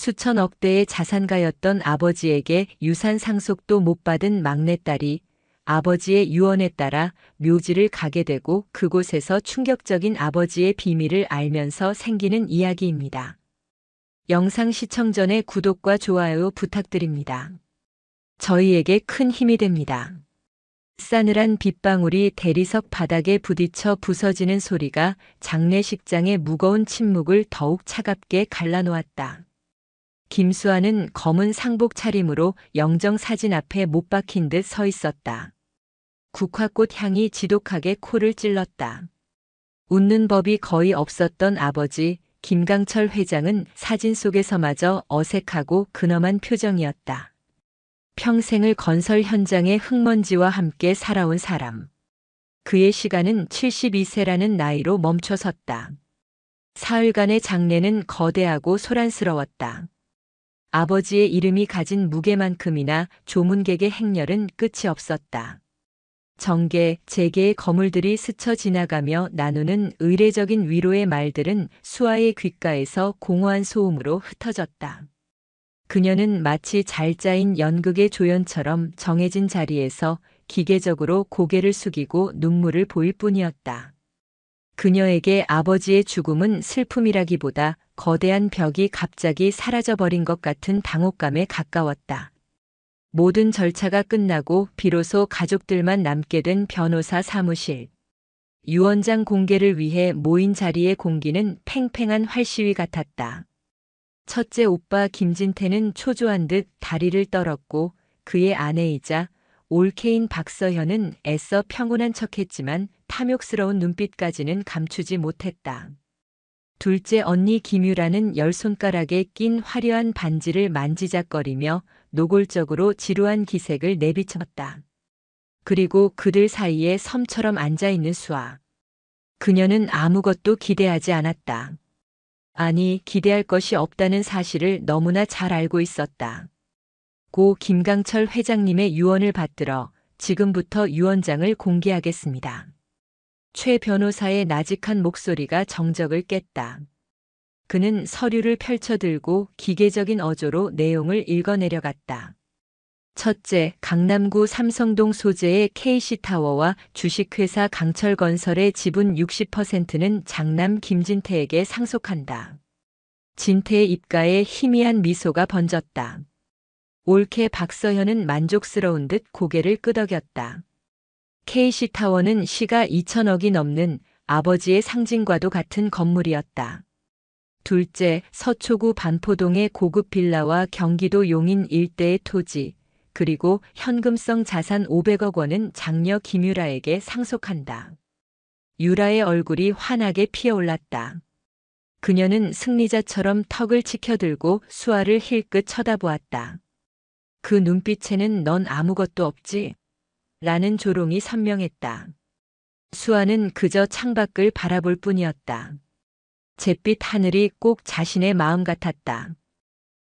수천억 대의 자산가였던 아버지에게 유산 상속도 못 받은 막내딸이 아버지의 유언에 따라 묘지를 가게 되고 그곳에서 충격적인 아버지의 비밀을 알면서 생기는 이야기입니다. 영상 시청 전에 구독과 좋아요 부탁드립니다. 저희에게 큰 힘이 됩니다. 싸늘한 빗방울이 대리석 바닥에 부딪혀 부서지는 소리가 장례식장의 무거운 침묵을 더욱 차갑게 갈라놓았다. 김수아는 검은 상복 차림으로 영정 사진 앞에 못 박힌 듯 서 있었다. 국화꽃 향이 지독하게 코를 찔렀다. 웃는 법이 거의 없었던 아버지 김강철 회장은 사진 속에서마저 어색하고 근엄한 표정이었다. 평생을 건설 현장의 흙먼지와 함께 살아온 사람. 그의 시간은 72세라는 나이로 멈춰섰다. 사흘간의 장례는 거대하고 소란스러웠다. 아버지의 이름이 가진 무게만큼이나 조문객의 행렬은 끝이 없었다. 정계, 재계의 거물들이 스쳐 지나가며 나누는 의례적인 위로의 말들은 수아의 귓가에서 공허한 소음으로 흩어졌다. 그녀는 마치 잘 짜인 연극의 조연처럼 정해진 자리에서 기계적으로 고개를 숙이고 눈물을 보일 뿐이었다. 그녀에게 아버지의 죽음은 슬픔이라기보다 거대한 벽이 갑자기 사라져버린 것 같은 당혹감에 가까웠다. 모든 절차가 끝나고 비로소 가족들만 남게 된 변호사 사무실. 유언장 공개를 위해 모인 자리의 공기는 팽팽한 활시위 같았다. 첫째 오빠 김진태는 초조한 듯 다리를 떨었고 그의 아내이자 올케인 박서현은 애써 평온한 척했지만 탐욕스러운 눈빛까지는 감추지 못했다. 둘째 언니 김유라는 열 손가락에 낀 화려한 반지를 만지작거리며 노골적으로 지루한 기색을 내비쳤다. 그리고 그들 사이에 섬처럼 앉아있는 수아. 그녀는 아무것도 기대하지 않았다. 아니, 기대할 것이 없다는 사실을 너무나 잘 알고 있었다. 고 김강철 회장님의 유언을 받들어 지금부터 유언장을 공개하겠습니다. 최 변호사의 나직한 목소리가 정적을 깼다. 그는 서류를 펼쳐들고 기계적인 어조로 내용을 읽어내려갔다. 첫째, 강남구 삼성동 소재의 KC타워와 주식회사 강철건설의 지분 60%는 장남 김진태에게 상속한다. 진태의 입가에 희미한 미소가 번졌다. 올케 박서현은 만족스러운 듯 고개를 끄덕였다. KC타워는 시가 2천억이 넘는 아버지의 상징과도 같은 건물이었다. 둘째, 서초구 반포동의 고급 빌라와 경기도 용인 일대의 토지, 그리고 현금성 자산 500억 원은 장녀 김유라에게 상속한다. 유라의 얼굴이 환하게 피어올랐다. 그녀는 승리자처럼 턱을 치켜들고 수아를 힐끗 쳐다보았다. 그 눈빛에는 넌 아무것도 없지? 라는 조롱이 선명했다. 수아는 그저 창밖을 바라볼 뿐이었다. 잿빛 하늘이 꼭 자신의 마음 같았다.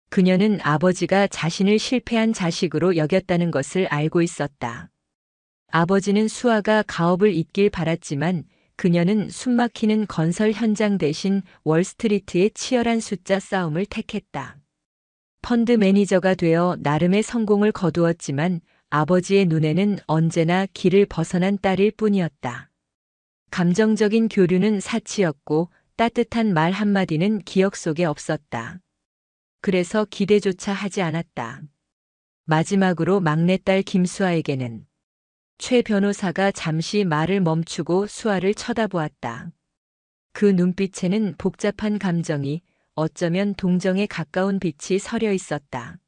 그녀는 아버지가 자신을 실패한 자식으로 여겼다는 것을 알고 있었다. 아버지는 수아가 가업을 잇길 바랐지만 그녀는 숨막히는 건설 현장 대신 월스트리트의 치열한 숫자 싸움을 택했다. 펀드 매니저가 되어 나름의 성공을 거두었지만 아버지의 눈에는 언제나 길을 벗어난 딸일 뿐이었다. 감정적인 교류는 사치였고 따뜻한 말 한마디는 기억 속에 없었다. 그래서 기대조차 하지 않았다. 마지막으로 막내딸 김수아에게는 최 변호사가 잠시 말을 멈추고 수아를 쳐다보았다. 그 눈빛에는 복잡한 감정이 어쩌면 동정에 가까운 빛이 서려 있었다.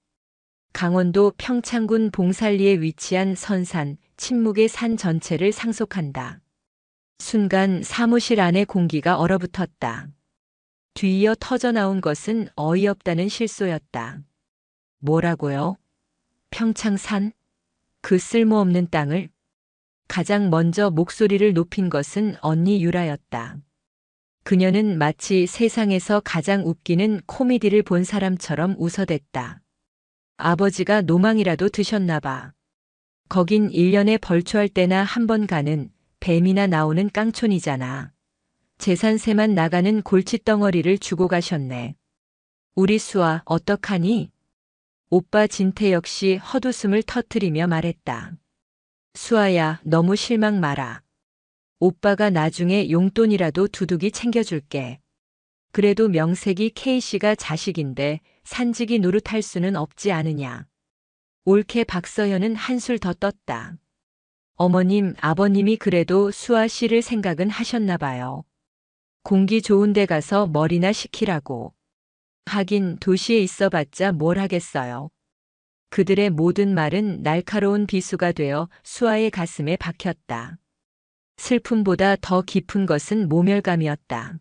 강원도 평창군 봉살리에 위치한 선산, 침묵의 산 전체를 상속한다. 순간 사무실 안의 공기가 얼어붙었다. 뒤이어 터져나온 것은 어이없다는 실소였다. 뭐라고요? 평창산? 그 쓸모없는 땅을? 가장 먼저 목소리를 높인 것은 언니 유라였다. 그녀는 마치 세상에서 가장 웃기는 코미디를 본 사람처럼 웃어댔다. 아버지가 노망이라도 드셨나 봐. 거긴 1년에 벌초할 때나 한 번 가는 뱀이나 나오는 깡촌이잖아. 재산세만 나가는 골칫덩어리를 주고 가셨네. 우리 수아 어떡하니? 오빠 진태 역시 헛웃음을 터뜨리며 말했다. 수아야, 너무 실망 마라. 오빠가 나중에 용돈이라도 두둑이 챙겨줄게. 그래도 명색이 K씨가 자식인데 산지기 노릇할 수는 없지 않으냐. 옳게 박서연은 한술 더 떴다. 어머님, 아버님이 그래도 수아 씨를 생각은 하셨나 봐요. 공기 좋은 데 가서 머리나 식히라고. 하긴 도시에 있어봤자 뭘 하겠어요. 그들의 모든 말은 날카로운 비수가 되어 수아의 가슴에 박혔다. 슬픔보다 더 깊은 것은 모멸감이었다.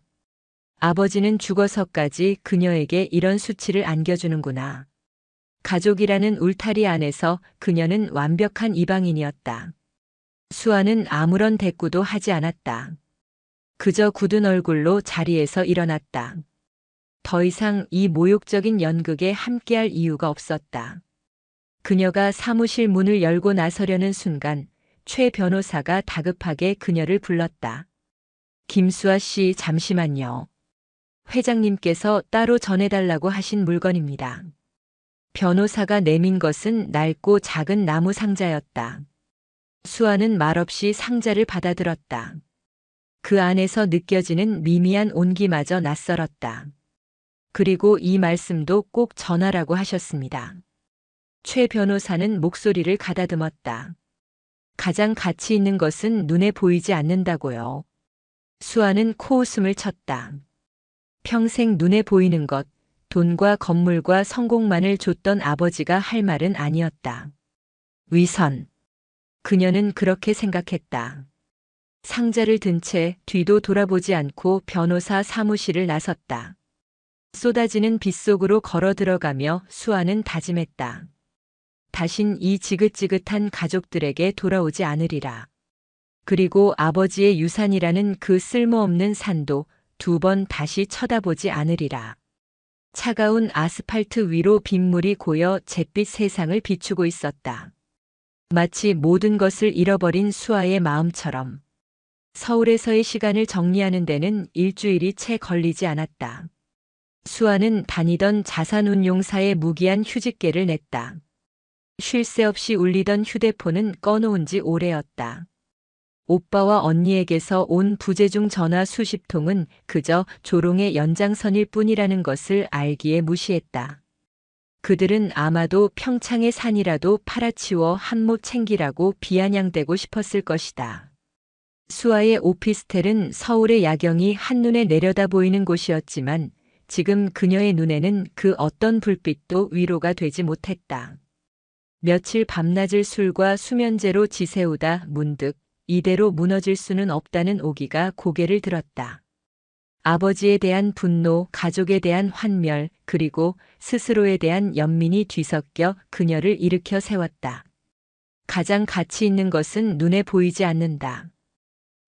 아버지는 죽어서까지 그녀에게 이런 수치를 안겨주는구나. 가족이라는 울타리 안에서 그녀는 완벽한 이방인이었다. 수아는 아무런 대꾸도 하지 않았다. 그저 굳은 얼굴로 자리에서 일어났다. 더 이상 이 모욕적인 연극에 함께할 이유가 없었다. 그녀가 사무실 문을 열고 나서려는 순간 최 변호사가 다급하게 그녀를 불렀다. 김수아 씨, 잠시만요. 회장님께서 따로 전해달라고 하신 물건입니다. 변호사가 내민 것은 낡고 작은 나무 상자였다. 수아는 말없이 상자를 받아들었다. 그 안에서 느껴지는 미미한 온기마저 낯설었다. 그리고 이 말씀도 꼭 전하라고 하셨습니다. 최 변호사는 목소리를 가다듬었다. 가장 가치 있는 것은 눈에 보이지 않는다고요. 수아는 코웃음을 쳤다. 평생 눈에 보이는 것, 돈과 건물과 성공만을 줬던 아버지가 할 말은 아니었다. 위선. 그녀는 그렇게 생각했다. 상자를 든 채 뒤도 돌아보지 않고 변호사 사무실을 나섰다. 쏟아지는 빗속으로 걸어 들어가며 수아는 다짐했다. 다신 이 지긋지긋한 가족들에게 돌아오지 않으리라. 그리고 아버지의 유산이라는 그 쓸모없는 산도 2번 다시 쳐다보지 않으리라. 차가운 아스팔트 위로 빗물이 고여 잿빛 세상을 비추고 있었다. 마치 모든 것을 잃어버린 수아의 마음처럼. 서울에서의 시간을 정리하는 데는 일주일이 채 걸리지 않았다. 수아는 다니던 자산운용사에 무기한 휴직계를 냈다. 쉴 새 없이 울리던 휴대폰은 꺼놓은 지 오래였다. 오빠와 언니에게서 온 부재중 전화 수십 통은 그저 조롱의 연장선일 뿐이라는 것을 알기에 무시했다. 그들은 아마도 평창의 산이라도 팔아치워 한몫 챙기라고 비아냥대고 싶었을 것이다. 수아의 오피스텔은 서울의 야경이 한눈에 내려다 보이는 곳이었지만 지금 그녀의 눈에는 그 어떤 불빛도 위로가 되지 못했다. 며칠 밤낮을 술과 수면제로 지새우다 문득 이대로 무너질 수는 없다는 오기가 고개를 들었다. 아버지에 대한 분노, 가족에 대한 환멸, 그리고 스스로에 대한 연민이 뒤섞여 그녀를 일으켜 세웠다. 가장 가치 있는 것은 눈에 보이지 않는다.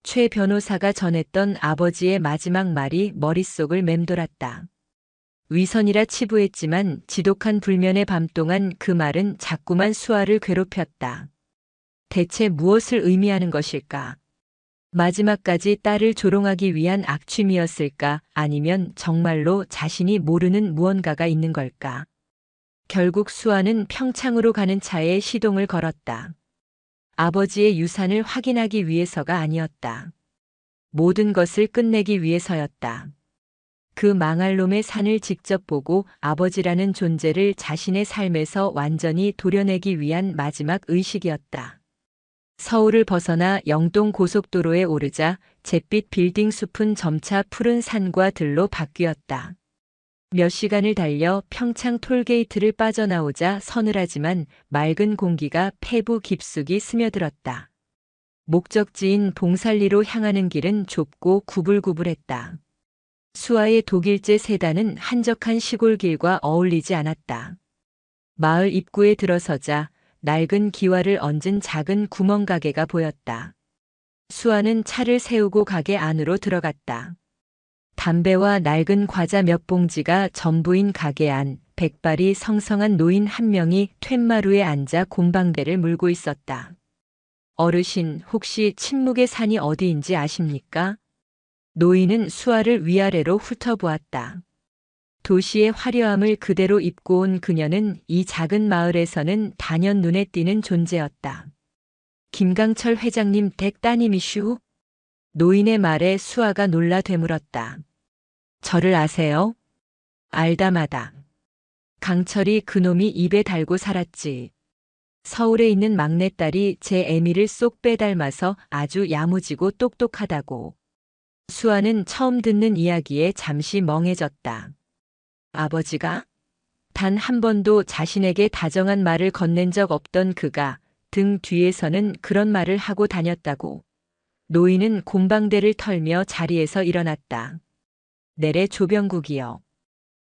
최 변호사가 전했던 아버지의 마지막 말이 머릿속을 맴돌았다. 위선이라 치부했지만 지독한 불면의 밤 동안 그 말은 자꾸만 수아를 괴롭혔다. 대체 무엇을 의미하는 것일까? 마지막까지 딸을 조롱하기 위한 악취미였을까? 아니면 정말로 자신이 모르는 무언가가 있는 걸까? 결국 수아는 평창으로 가는 차에 시동을 걸었다. 아버지의 유산을 확인하기 위해서가 아니었다. 모든 것을 끝내기 위해서였다. 그 망할 놈의 산을 직접 보고 아버지라는 존재를 자신의 삶에서 완전히 도려내기 위한 마지막 의식이었다. 서울을 벗어나 영동 고속도로에 오르자 잿빛 빌딩 숲은 점차 푸른 산과 들로 바뀌었다. 몇 시간을 달려 평창 톨게이트를 빠져나오자 서늘하지만 맑은 공기가 폐부 깊숙이 스며들었다. 목적지인 봉살리로 향하는 길은 좁고 구불구불했다. 수아의 독일제 세단은 한적한 시골길과 어울리지 않았다. 마을 입구에 들어서자 낡은 기와를 얹은 작은 구멍가게가 보였다. 수아는 차를 세우고 가게 안으로 들어갔다. 담배와 낡은 과자 몇 봉지가 전부인 가게 안, 백발이 성성한 노인 한 명이 툇마루에 앉아 곰방대를 물고 있었다. 어르신, 혹시 침묵의 산이 어디인지 아십니까? 노인은 수아를 위아래로 훑어보았다. 도시의 화려함을 그대로 입고 온 그녀는 이 작은 마을에서는 단연 눈에 띄는 존재였다. 김강철 회장님 댁 따님이슈? 노인의 말에 수아가 놀라 되물었다. 저를 아세요? 알다마다. 강철이 그놈이 입에 달고 살았지. 서울에 있는 막내딸이 제 애미를 쏙 빼닮아서 아주 야무지고 똑똑하다고. 수아는 처음 듣는 이야기에 잠시 멍해졌다. 아버지가? 단 한 번도 자신에게 다정한 말을 건넨 적 없던 그가 등 뒤에서는 그런 말을 하고 다녔다고. 노인은 곰방대를 털며 자리에서 일어났다. 내래 조병국이여.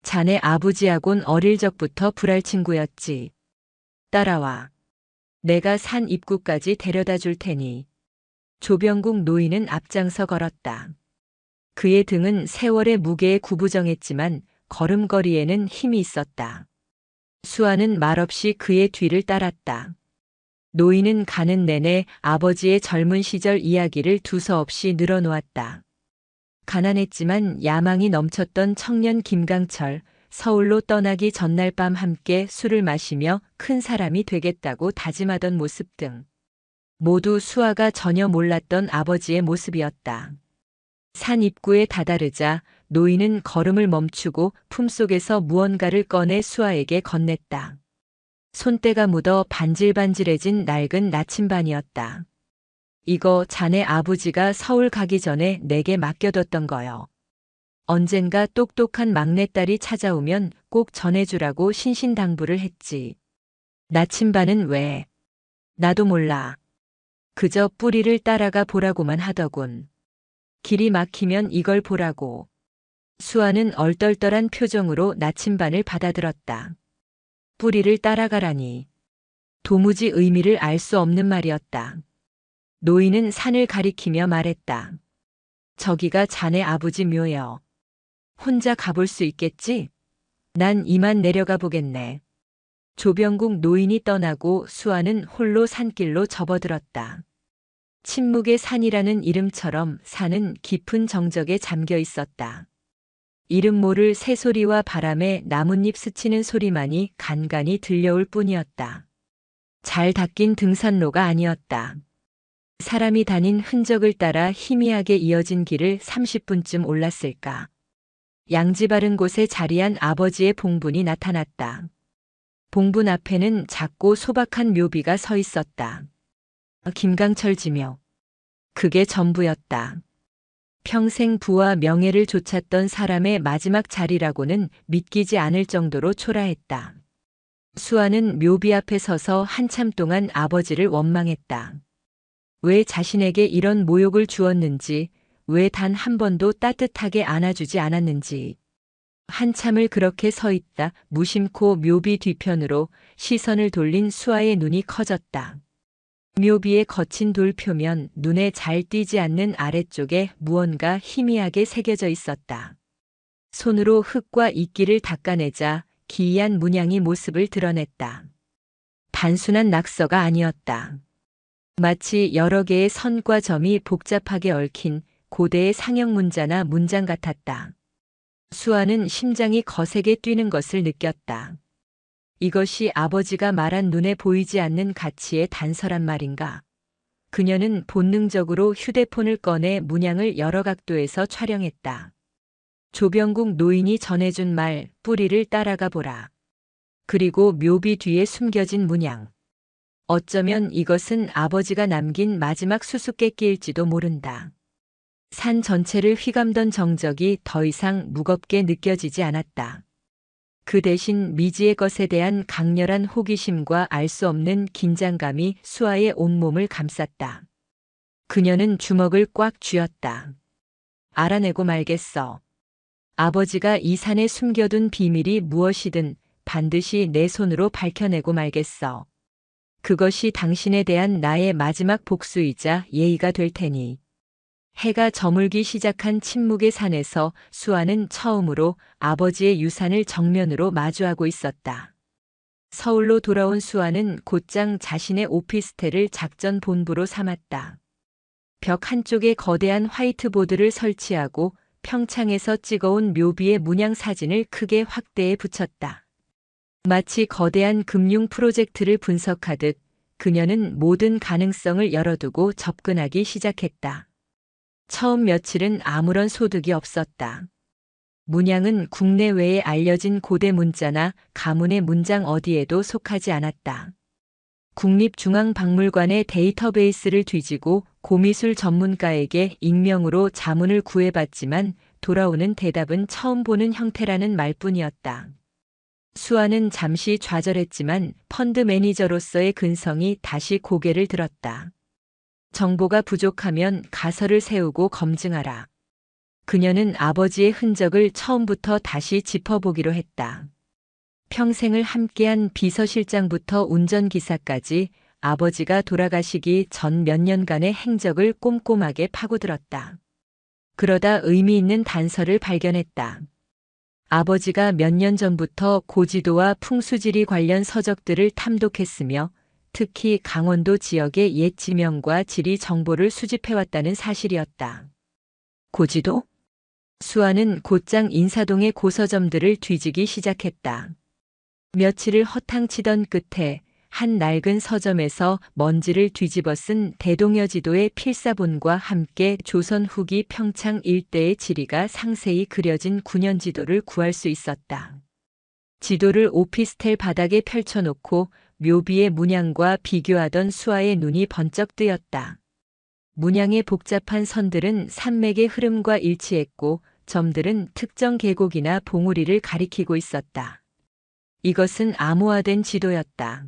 자네 아버지하곤 어릴 적부터 불알 친구였지. 따라와. 내가 산 입구까지 데려다 줄 테니. 조병국 노인은 앞장서 걸었다. 그의 등은 세월의 무게에 구부정했지만 걸음걸이에는 힘이 있었다. 수아는 말없이 그의 뒤를 따랐다. 노인은 가는 내내 아버지의 젊은 시절 이야기를 두서없이 늘어놓았다. 가난했지만 야망이 넘쳤던 청년 김강철, 서울로 떠나기 전날 밤 함께 술을 마시며 큰 사람이 되겠다고 다짐하던 모습 등 모두 수아가 전혀 몰랐던 아버지의 모습이었다. 산 입구에 다다르자 노인은 걸음을 멈추고 품속에서 무언가를 꺼내 수아에게 건넸다. 손때가 묻어 반질반질해진 낡은 나침반이었다. 이거 자네 아버지가 서울 가기 전에 내게 맡겨뒀던 거요. 언젠가 똑똑한 막내딸이 찾아오면 꼭 전해주라고 신신당부를 했지. 나침반은 왜? 나도 몰라. 그저 뿌리를 따라가 보라고만 하더군. 길이 막히면 이걸 보라고. 수아는 얼떨떨한 표정으로 나침반을 받아들었다. 뿌리를 따라가라니. 도무지 의미를 알 수 없는 말이었다. 노인은 산을 가리키며 말했다. 저기가 자네 아버지 묘여. 혼자 가볼 수 있겠지? 난 이만 내려가 보겠네. 조병국 노인이 떠나고 수아는 홀로 산길로 접어들었다. 침묵의 산이라는 이름처럼 산은 깊은 정적에 잠겨 있었다. 이름 모를 새소리와 바람에 나뭇잎 스치는 소리만이 간간히 들려올 뿐이었다. 잘 닦인 등산로가 아니었다. 사람이 다닌 흔적을 따라 희미하게 이어진 길을 30분쯤 올랐을까. 양지 바른 곳에 자리한 아버지의 봉분이 나타났다. 봉분 앞에는 작고 소박한 묘비가 서 있었다. 김강철 지묘. 그게 전부였다. 평생 부와 명예를 좇았던 사람의 마지막 자리라고는 믿기지 않을 정도로 초라했다. 수아는 묘비 앞에 서서 한참 동안 아버지를 원망했다. 왜 자신에게 이런 모욕을 주었는지, 왜 단 한 번도 따뜻하게 안아주지 않았는지. 한참을 그렇게 서 있다 무심코 묘비 뒤편으로 시선을 돌린 수아의 눈이 커졌다. 묘비의 거친 돌 표면 눈에 잘 띄지 않는 아래쪽에 무언가 희미하게 새겨져 있었다. 손으로 흙과 이끼를 닦아내자 기이한 문양이 모습을 드러냈다. 단순한 낙서가 아니었다. 마치 여러 개의 선과 점이 복잡하게 얽힌 고대의 상형 문자나 문장 같았다. 수아는 심장이 거세게 뛰는 것을 느꼈다. 이것이 아버지가 말한 눈에 보이지 않는 가치의 단서란 말인가? 그녀는 본능적으로 휴대폰을 꺼내 문양을 여러 각도에서 촬영했다. 조병국 노인이 전해준 말, 뿌리를 따라가 보라. 그리고 묘비 뒤에 숨겨진 문양. 어쩌면 이것은 아버지가 남긴 마지막 수수께끼일지도 모른다. 산 전체를 휘감던 정적이 더 이상 무겁게 느껴지지 않았다. 그 대신 미지의 것에 대한 강렬한 호기심과 알 수 없는 긴장감이 수아의 온몸을 감쌌다. 그녀는 주먹을 꽉 쥐었다. 알아내고 말겠어. 아버지가 이 산에 숨겨둔 비밀이 무엇이든 반드시 내 손으로 밝혀내고 말겠어. 그것이 당신에 대한 나의 마지막 복수이자 예의가 될 테니. 해가 저물기 시작한 침묵의 산에서 수아는 처음으로 아버지의 유산을 정면으로 마주하고 있었다. 서울로 돌아온 수아는 곧장 자신의 오피스텔을 작전 본부로 삼았다. 벽 한쪽에 거대한 화이트보드를 설치하고 평창에서 찍어온 묘비의 문양 사진을 크게 확대해 붙였다. 마치 거대한 금융 프로젝트를 분석하듯 그녀는 모든 가능성을 열어두고 접근하기 시작했다. 처음 며칠은 아무런 소득이 없었다. 문양은 국내외에 알려진 고대 문자나 가문의 문장 어디에도 속하지 않았다. 국립중앙박물관의 데이터베이스를 뒤지고 고미술 전문가에게 익명으로 자문을 구해봤지만 돌아오는 대답은 처음 보는 형태라는 말뿐이었다. 수아는 잠시 좌절했지만 펀드 매니저로서의 근성이 다시 고개를 들었다. 정보가 부족하면 가설을 세우고 검증하라. 그녀는 아버지의 흔적을 처음부터 다시 짚어보기로 했다. 평생을 함께한 비서실장부터 운전기사까지 아버지가 돌아가시기 전 몇 년간의 행적을 꼼꼼하게 파고들었다. 그러다 의미 있는 단서를 발견했다. 아버지가 몇 년 전부터 고지도와 풍수지리 관련 서적들을 탐독했으며 특히 강원도 지역의 옛 지명과 지리 정보를 수집해왔다는 사실이었다. 고지도? 수아는 곧장 인사동의 고서점들을 뒤지기 시작했다. 며칠을 허탕치던 끝에 한 낡은 서점에서 먼지를 뒤집어 쓴 대동여 지도의 필사본과 함께 조선 후기 평창 일대의 지리가 상세히 그려진 9년 지도를 구할 수 있었다. 지도를 오피스텔 바닥에 펼쳐놓고 묘비의 문양과 비교하던 수아의 눈이 번쩍 뜨였다. 문양의 복잡한 선들은 산맥의 흐름과 일치했고 점들은 특정 계곡이나 봉우리를 가리키고 있었다. 이것은 암호화된 지도였다.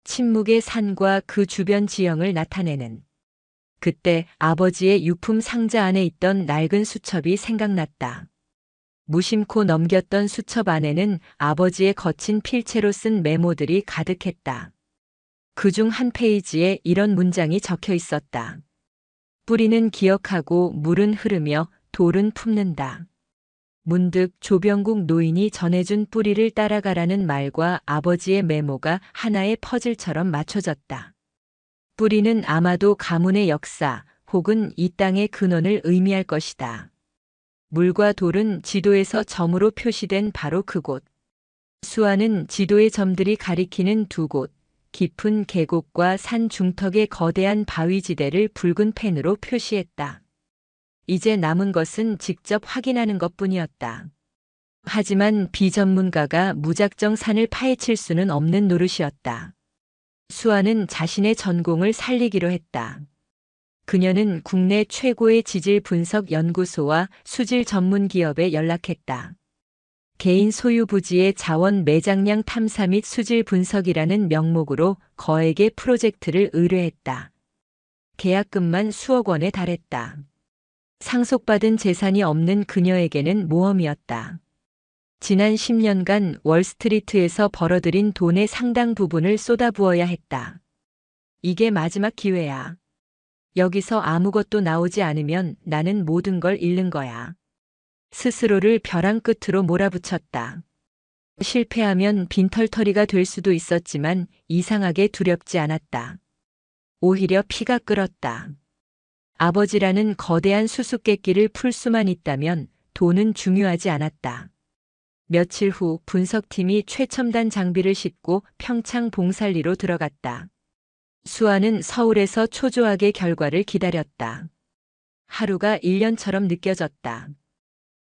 침묵의 산과 그 주변 지형을 나타내는. 그때 아버지의 유품 상자 안에 있던 낡은 수첩이 생각났다. 무심코 넘겼던 수첩 안에는 아버지의 거친 필체로 쓴 메모들이 가득했다. 그중 한 페이지에 이런 문장이 적혀 있었다. 뿌리는 기억하고 물은 흐르며 돌은 품는다. 문득 조병국 노인이 전해준 뿌리를 따라가라는 말과 아버지의 메모가 하나의 퍼즐처럼 맞춰졌다. 뿌리는 아마도 가문의 역사 혹은 이 땅의 근원을 의미할 것이다. 물과 돌은 지도에서 점으로 표시된 바로 그곳. 수아는 지도의 점들이 가리키는 두 곳, 깊은 계곡과 산 중턱의 거대한 바위지대를 붉은 펜으로 표시했다. 이제 남은 것은 직접 확인하는 것뿐이었다. 하지만 비전문가가 무작정 산을 파헤칠 수는 없는 노릇이었다. 수아는 자신의 전공을 살리기로 했다. 그녀는 국내 최고의 지질 분석 연구소와 수질 전문 기업에 연락했다. 개인 소유 부지의 자원 매장량 탐사 및 수질 분석이라는 명목으로 거액의 프로젝트를 의뢰했다. 계약금만 수억 원에 달했다. 상속받은 재산이 없는 그녀에게는 모험이었다. 지난 10년간 월스트리트에서 벌어들인 돈의 상당 부분을 쏟아부어야 했다. 이게 마지막 기회야. 여기서 아무것도 나오지 않으면 나는 모든 걸 잃는 거야. 스스로를 벼랑 끝으로 몰아붙였다. 실패하면 빈털터리가 될 수도 있었지만 이상하게 두렵지 않았다. 오히려 피가 끓었다. 아버지라는 거대한 수수께끼를 풀 수만 있다면 돈은 중요하지 않았다. 며칠 후 분석팀이 최첨단 장비를 싣고 평창 봉살리로 들어갔다. 수아는 서울에서 초조하게 결과를 기다렸다. 하루가 1년처럼 느껴졌다.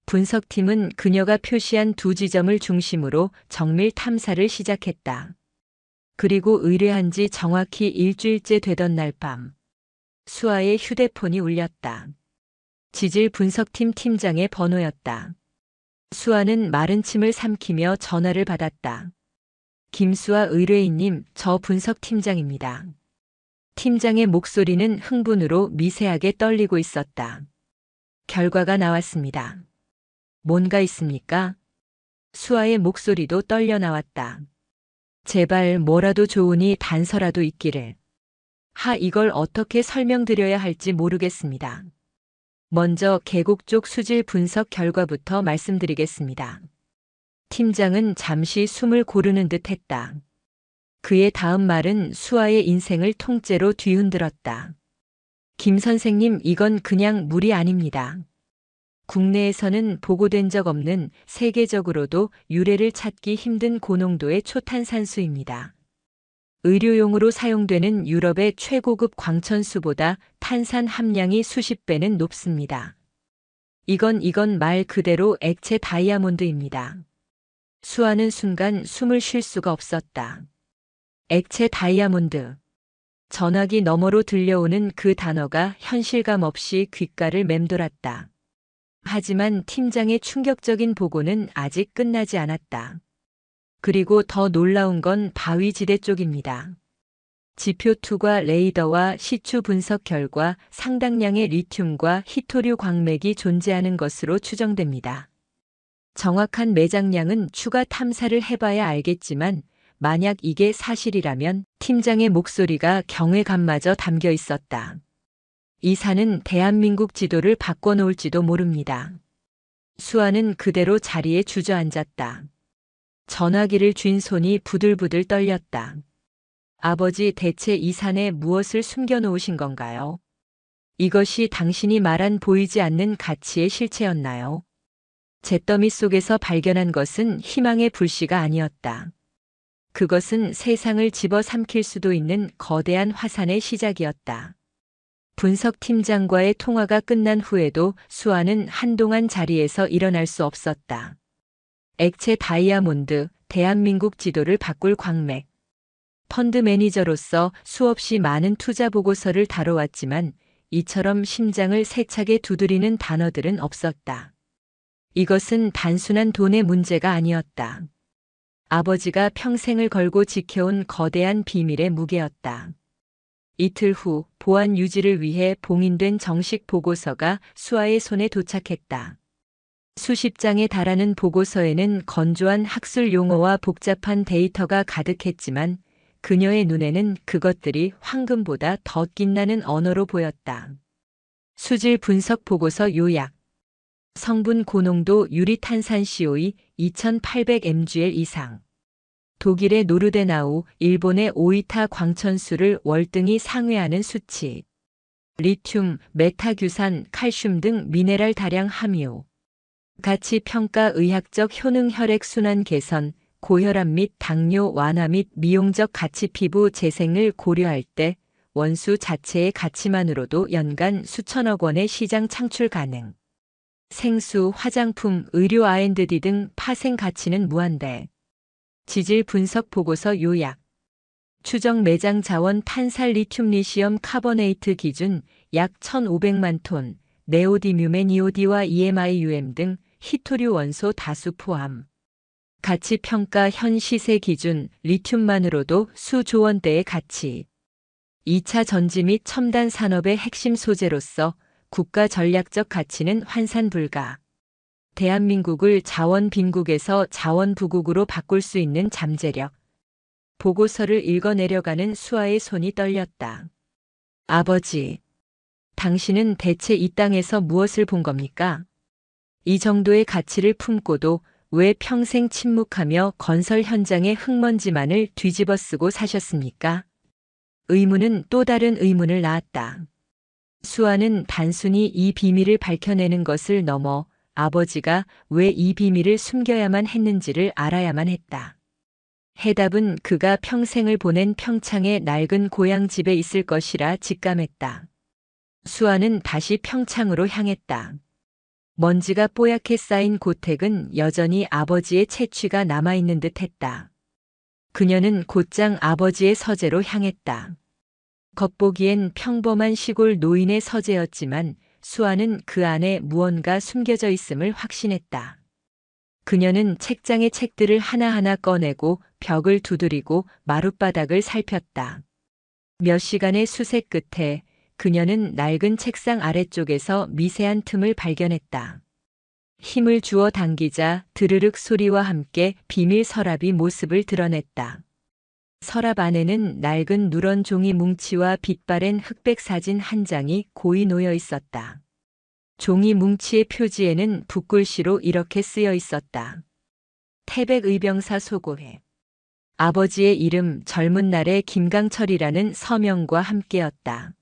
분석팀은 그녀가 표시한 두 지점을 중심으로 정밀 탐사를 시작했다. 그리고 의뢰한 지 정확히 일주일째 되던 날 밤, 수아의 휴대폰이 울렸다. 지질 분석팀 팀장의 번호였다. 수아는 마른 침을 삼키며 전화를 받았다. 김수아 의뢰인님, 저 분석팀장입니다. 팀장의 목소리는 흥분으로 미세하게 떨리고 있었다. 결과가 나왔습니다. 뭔가 있습니까? 수아의 목소리도 떨려 나왔다. 제발 뭐라도 좋으니 단서라도 있기를. 이걸 어떻게 설명드려야 할지 모르겠습니다. 먼저 계곡 쪽 수질 분석 결과부터 말씀드리겠습니다. 팀장은 잠시 숨을 고르는 듯 했다. 그의 다음 말은 수아의 인생을 통째로 뒤흔들었다. 김 선생님, 이건 그냥 물이 아닙니다. 국내에서는 보고된 적 없는 세계적으로도 유래를 찾기 힘든 고농도의 초탄산수입니다. 의료용으로 사용되는 유럽의 최고급 광천수보다 탄산 함량이 수십 배는 높습니다. 이건 말 그대로 액체 다이아몬드입니다. 수아는 순간 숨을 쉴 수가 없었다. 액체 다이아몬드. 전화기 너머로 들려오는 그 단어가 현실감 없이 귓가를 맴돌았다. 하지만 팀장의 충격적인 보고는 아직 끝나지 않았다. 그리고 더 놀라운 건 바위지대 쪽입니다. 지표2과 레이더와 시추 분석 결과 상당량의 리튬과 히토류 광맥이 존재하는 것으로 추정됩니다. 정확한 매장량은 추가 탐사를 해봐야 알겠지만 만약 이게 사실이라면 팀장의 목소리가 경외감마저 담겨 있었다. 이 산은 대한민국 지도를 바꿔놓을지도 모릅니다. 수아는 그대로 자리에 주저앉았다. 전화기를 쥔 손이 부들부들 떨렸다. 아버지, 대체 이 산에 무엇을 숨겨놓으신 건가요? 이것이 당신이 말한 보이지 않는 가치의 실체였나요? 잿더미 속에서 발견한 것은 희망의 불씨가 아니었다. 그것은 세상을 집어삼킬 수도 있는 거대한 화산의 시작이었다. 분석팀장과의 통화가 끝난 후에도 수아는 한동안 자리에서 일어날 수 없었다. 액체 다이아몬드, 대한민국 지도를 바꿀 광맥. 펀드 매니저로서 수없이 많은 투자 보고서를 다뤄왔지만 이처럼 심장을 세차게 두드리는 단어들은 없었다. 이것은 단순한 돈의 문제가 아니었다. 아버지가 평생을 걸고 지켜온 거대한 비밀의 무게였다. 이틀 후 보안 유지를 위해 봉인된 정식 보고서가 수아의 손에 도착했다. 수십 장에 달하는 보고서에는 건조한 학술 용어와 복잡한 데이터가 가득했지만 그녀의 눈에는 그것들이 황금보다 더 빛나는 언어로 보였다. 수질 분석 보고서 요약. 성분 고농도 유리탄산 COE 2800mgl 이상. 독일의 노르데나우, 일본의 오이타 광천수를 월등히 상회하는 수치. 리튬, 메타규산, 칼슘 등 미네랄 다량 함유. 가치 평가 의학적 효능 혈액 순환 개선, 고혈압 및 당뇨 완화 및 미용적 가치 피부 재생을 고려할 때 원수 자체의 가치만으로도 연간 수천억 원의 시장 창출 가능. 생수, 화장품, 의료 R&D 등 파생 가치는 무한대. 지질 분석 보고서 요약. 추정 매장 자원 탄산 리튬 리시엄 카보네이트 기준 약 1,500만 톤, 네오디뮴의 니오디와 EMIUM 등 히토류 원소 다수 포함. 가치 평가 현 시세 기준 리튬만으로도 수조 원대의 가치. 2차 전지 및 첨단 산업의 핵심 소재로서 국가 전략적 가치는 환산 불가. 대한민국을 자원 빈국에서 자원 부국으로 바꿀 수 있는 잠재력. 보고서를 읽어내려가는 수아의 손이 떨렸다. 아버지, 당신은 대체 이 땅에서 무엇을 본 겁니까? 이 정도의 가치를 품고도 왜 평생 침묵하며 건설 현장의 흙먼지만을 뒤집어 쓰고 사셨습니까? 의문은 또 다른 의문을 낳았다. 수아는 단순히 이 비밀을 밝혀내는 것을 넘어 아버지가 왜 이 비밀을 숨겨야만 했는지를 알아야만 했다. 해답은 그가 평생을 보낸 평창의 낡은 고향 집에 있을 것이라 직감했다. 수아는 다시 평창으로 향했다. 먼지가 뽀얗게 쌓인 고택은 여전히 아버지의 채취가 남아있는 듯 했다. 그녀는 곧장 아버지의 서재로 향했다. 겉보기엔 평범한 시골 노인의 서재였지만 수아는 그 안에 무언가 숨겨져 있음을 확신했다. 그녀는 책장의 책들을 하나하나 꺼내고 벽을 두드리고 마룻바닥을 살폈다. 몇 시간의 수색 끝에 그녀는 낡은 책상 아래쪽에서 미세한 틈을 발견했다. 힘을 주어 당기자 드르륵 소리와 함께 비밀 서랍이 모습을 드러냈다. 서랍 안에는 낡은 누런 종이 뭉치와 빛바랜 흑백 사진 한 장이 고이 놓여 있었다. 종이 뭉치의 표지에는 붓글씨로 이렇게 쓰여 있었다. 태백 의병사 소고회. 아버지의 이름 젊은 날의 김강철이라는 서명과 함께였다.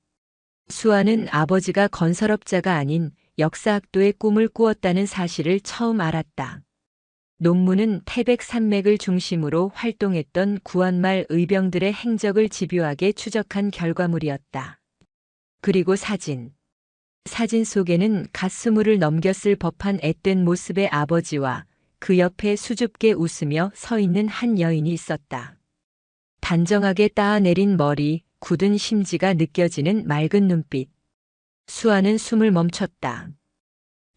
수아는 아버지가 건설업자가 아닌 역사학도의 꿈을 꾸었다는 사실을 처음 알았다. 논문은 태백산맥을 중심으로 활동했던 구한말 의병들의 행적을 집요하게 추적한 결과물이었다. 그리고 사진 속에는 갓스물을 넘겼을 법한 앳된 모습의 아버지와 그 옆에 수줍게 웃으며 서 있는 한 여인이 있었다. 단정하게 따아내린 머리, 굳은 심지가 느껴지는 맑은 눈빛. 수아는 숨을 멈췄다.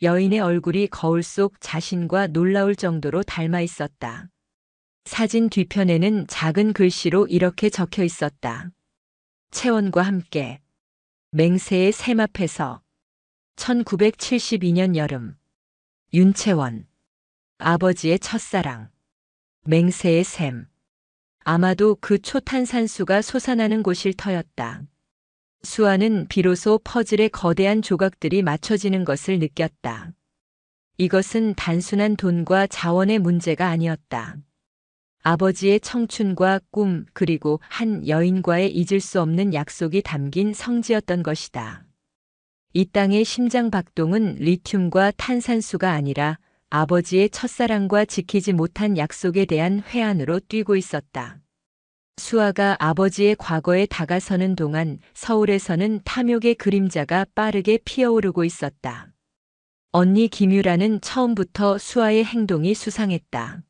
여인의 얼굴이 거울 속 자신과 놀라울 정도로 닮아 있었다. 사진 뒤편에는 작은 글씨로 이렇게 적혀 있었다. 채원과 함께 맹세의 샘 앞에서 1972년 여름 윤채원 아버지의 첫사랑 맹세의 샘. 아마도 그 초탄산수가 솟아나는 곳일 터였다. 수아는 비로소 퍼즐의 거대한 조각들이 맞춰지는 것을 느꼈다. 이것은 단순한 돈과 자원의 문제가 아니었다. 아버지의 청춘과 꿈 그리고 한 여인과의 잊을 수 없는 약속이 담긴 성지였던 것이다. 이 땅의 심장 박동은 리튬과 탄산수가 아니라 아버지의 첫사랑과 지키지 못한 약속에 대한 회한으로 뛰고 있었다. 수아가 아버지의 과거에 다가서는 동안 서울에서는 탐욕의 그림자가 빠르게 피어오르고 있었다. 언니 김유라는 처음부터 수아의 행동이 수상했다.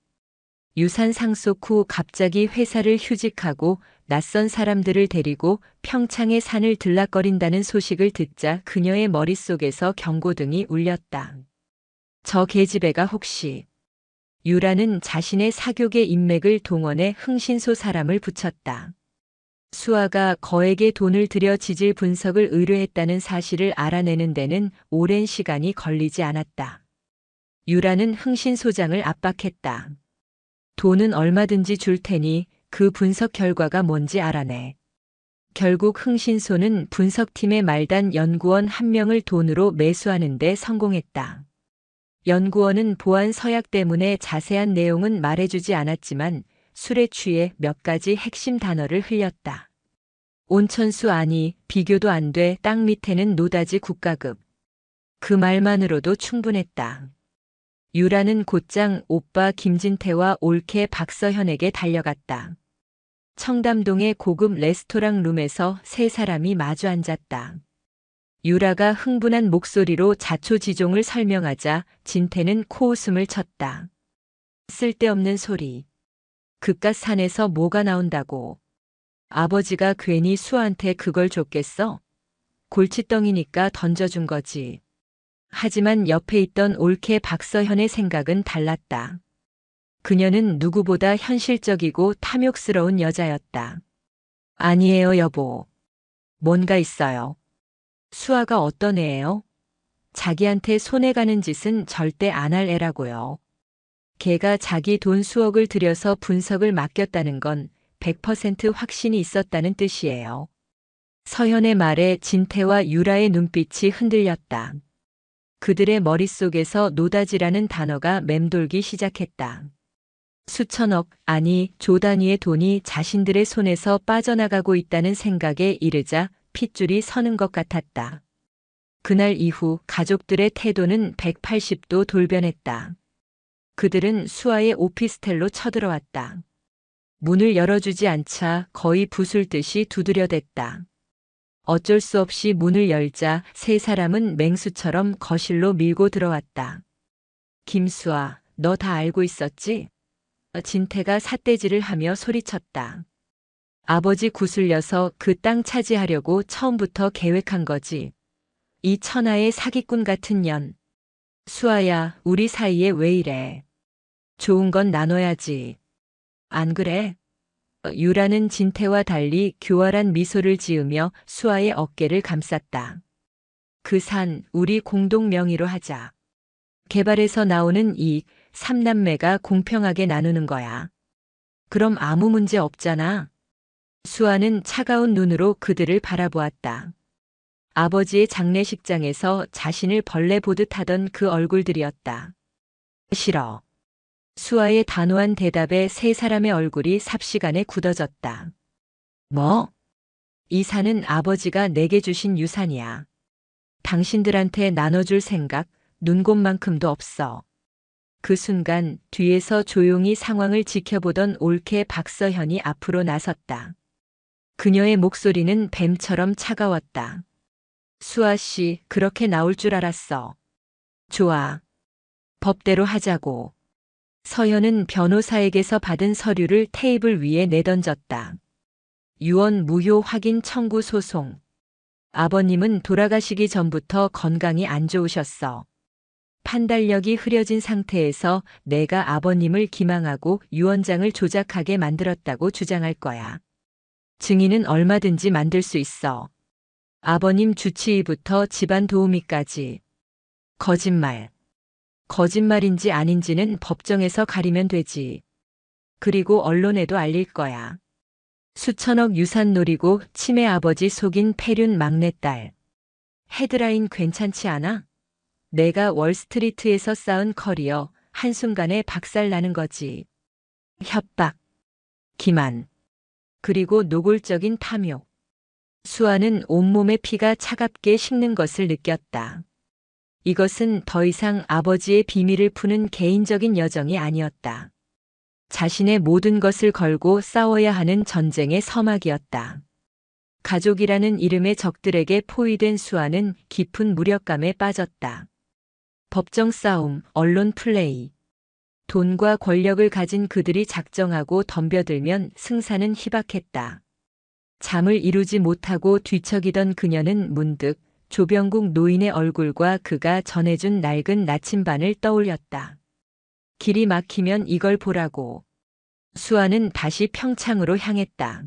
유산 상속 후 갑자기 회사를 휴직하고 낯선 사람들을 데리고 평창의 산을 들락거린다는 소식을 듣자 그녀의 머릿속에서 경고등이 울렸다. 저 계집애가 혹시... 유라는 자신의 사교계 인맥을 동원해 흥신소 사람을 붙였다. 수아가 거액의 돈을 들여 지질 분석을 의뢰했다는 사실을 알아내는 데는 오랜 시간이 걸리지 않았다. 유라는 흥신소장을 압박했다. 돈은 얼마든지 줄 테니 그 분석 결과가 뭔지 알아내. 결국 흥신소는 분석팀의 말단 연구원 한 명을 돈으로 매수하는 데 성공했다. 연구원은 보안 서약 때문에 자세한 내용은 말해주지 않았지만 술에 취해 몇 가지 핵심 단어를 흘렸다. 온천수 아니, 비교도 안 돼, 땅 밑에는 노다지 국가급. 그 말만으로도 충분했다. 유라는 곧장 오빠 김진태와 올케 박서현에게 달려갔다. 청담동의 고급 레스토랑 룸에서 세 사람이 마주 앉았다. 유라가 흥분한 목소리로 자초지종을 설명하자 진태는 코웃음을 쳤다. 쓸데없는 소리. 그깟 산에서 뭐가 나온다고. 아버지가 괜히 수아한테 그걸 줬겠어? 골칫덩이니까 던져준 거지. 하지만 옆에 있던 올케 박서현의 생각은 달랐다. 그녀는 누구보다 현실적이고 탐욕스러운 여자였다. 아니에요, 여보. 뭔가 있어요. 수아가 어떤 애예요? 자기한테 손해가는 짓은 절대 안 할 애라고요. 걔가 자기 돈 수억을 들여서 분석을 맡겼다는 건 100% 확신이 있었다는 뜻이에요. 서현의 말에 진태와 유라의 눈빛이 흔들렸다. 그들의 머릿속에서 노다지라는 단어가 맴돌기 시작했다. 수천억, 아니 조 단위의 돈이 자신들의 손에서 빠져나가고 있다는 생각에 이르자 핏줄이 서는 것 같았다. 그날 이후 가족들의 태도는 180도 돌변했다. 그들은 수아의 오피스텔로 쳐들어왔다. 문을 열어주지 않자 거의 부술듯이 두드려댔다. 어쩔 수 없이 문을 열자 세 사람은 맹수처럼 거실로 밀고 들어왔다. 김수아, 너 다 알고 있었지? 진태가 삿대질을 하며 소리쳤다. 아버지 구슬려서 그 땅 차지하려고 처음부터 계획한 거지. 이 천하의 사기꾼 같은 년. 수아야, 우리 사이에 왜 이래? 좋은 건 나눠야지. 안 그래? 유라는 진태와 달리 교활한 미소를 지으며 수아의 어깨를 감쌌다. 그 산, 우리 공동 명의로 하자. 개발에서 나오는 이익, 삼남매가 공평하게 나누는 거야. 그럼 아무 문제 없잖아. 수아는 차가운 눈으로 그들을 바라보았다. 아버지의 장례식장에서 자신을 벌레 보듯 하던 그 얼굴들이었다. 싫어. 수아의 단호한 대답에 세 사람의 얼굴이 삽시간에 굳어졌다. 뭐? 이 산은 아버지가 내게 주신 유산이야. 당신들한테 나눠줄 생각 눈곱만큼도 없어. 그 순간 뒤에서 조용히 상황을 지켜보던 올케 박서현이 앞으로 나섰다. 그녀의 목소리는 뱀처럼 차가웠다. 수아 씨, 그렇게 나올 줄 알았어. 좋아. 법대로 하자고. 서현은 변호사에게서 받은 서류를 테이블 위에 내던졌다. 유언 무효 확인 청구 소송. 아버님은 돌아가시기 전부터 건강이 안 좋으셨어. 판단력이 흐려진 상태에서 내가 아버님을 기망하고 유언장을 조작하게 만들었다고 주장할 거야. 증인은 얼마든지 만들 수 있어. 아버님 주치의부터 집안 도우미까지. 거짓말. 거짓말인지 아닌지는 법정에서 가리면 되지. 그리고 언론에도 알릴 거야. 수천억 유산 노리고 치매 아버지 속인 폐륜 막내딸. 헤드라인 괜찮지 않아? 내가 월스트리트에서 쌓은 커리어 한순간에 박살나는 거지. 협박, 기만, 그리고 노골적인 탐욕. 수아는 온몸의 피가 차갑게 식는 것을 느꼈다. 이것은 더 이상 아버지의 비밀을 푸는 개인적인 여정이 아니었다. 자신의 모든 것을 걸고 싸워야 하는 전쟁의 서막이었다. 가족이라는 이름의 적들에게 포위된 수아는 깊은 무력감에 빠졌다. 법정 싸움, 언론 플레이. 돈과 권력을 가진 그들이 작정하고 덤벼들면 승산은 희박했다. 잠을 이루지 못하고 뒤척이던 그녀는 문득 조병국 노인의 얼굴과 그가 전해준 낡은 나침반을 떠올렸다. 길이 막히면 이걸 보라고. 수아는 다시 평창으로 향했다.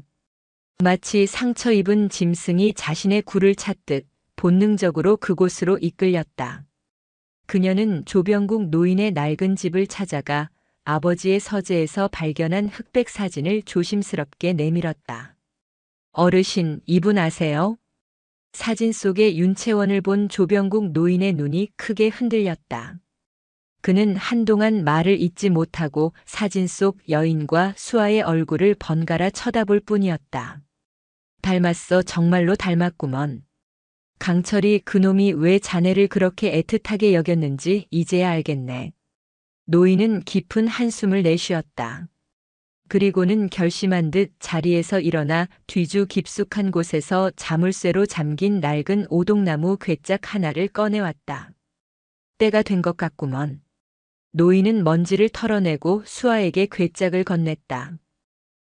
마치 상처 입은 짐승이 자신의 굴을 찾듯 본능적으로 그곳으로 이끌렸다. 그녀는 조병국 노인의 낡은 집을 찾아가 아버지의 서재에서 발견한 흑백 사진을 조심스럽게 내밀었다. 어르신, 이분 아세요? 사진 속의 윤채원을 본 조병국 노인의 눈이 크게 흔들렸다. 그는 한동안 말을 잇지 못하고 사진 속 여인과 수아의 얼굴을 번갈아 쳐다볼 뿐이었다. 닮았어, 정말로 닮았구먼. 강철이 그놈이 왜 자네를 그렇게 애틋하게 여겼는지 이제야 알겠네. 노인은 깊은 한숨을 내쉬었다. 그리고는 결심한 듯 자리에서 일어나 뒤주 깊숙한 곳에서 자물쇠로 잠긴 낡은 오동나무 괴짝 하나를 꺼내왔다. 때가 된 것 같구먼. 노인은 먼지를 털어내고 수아에게 괴짝을 건넸다.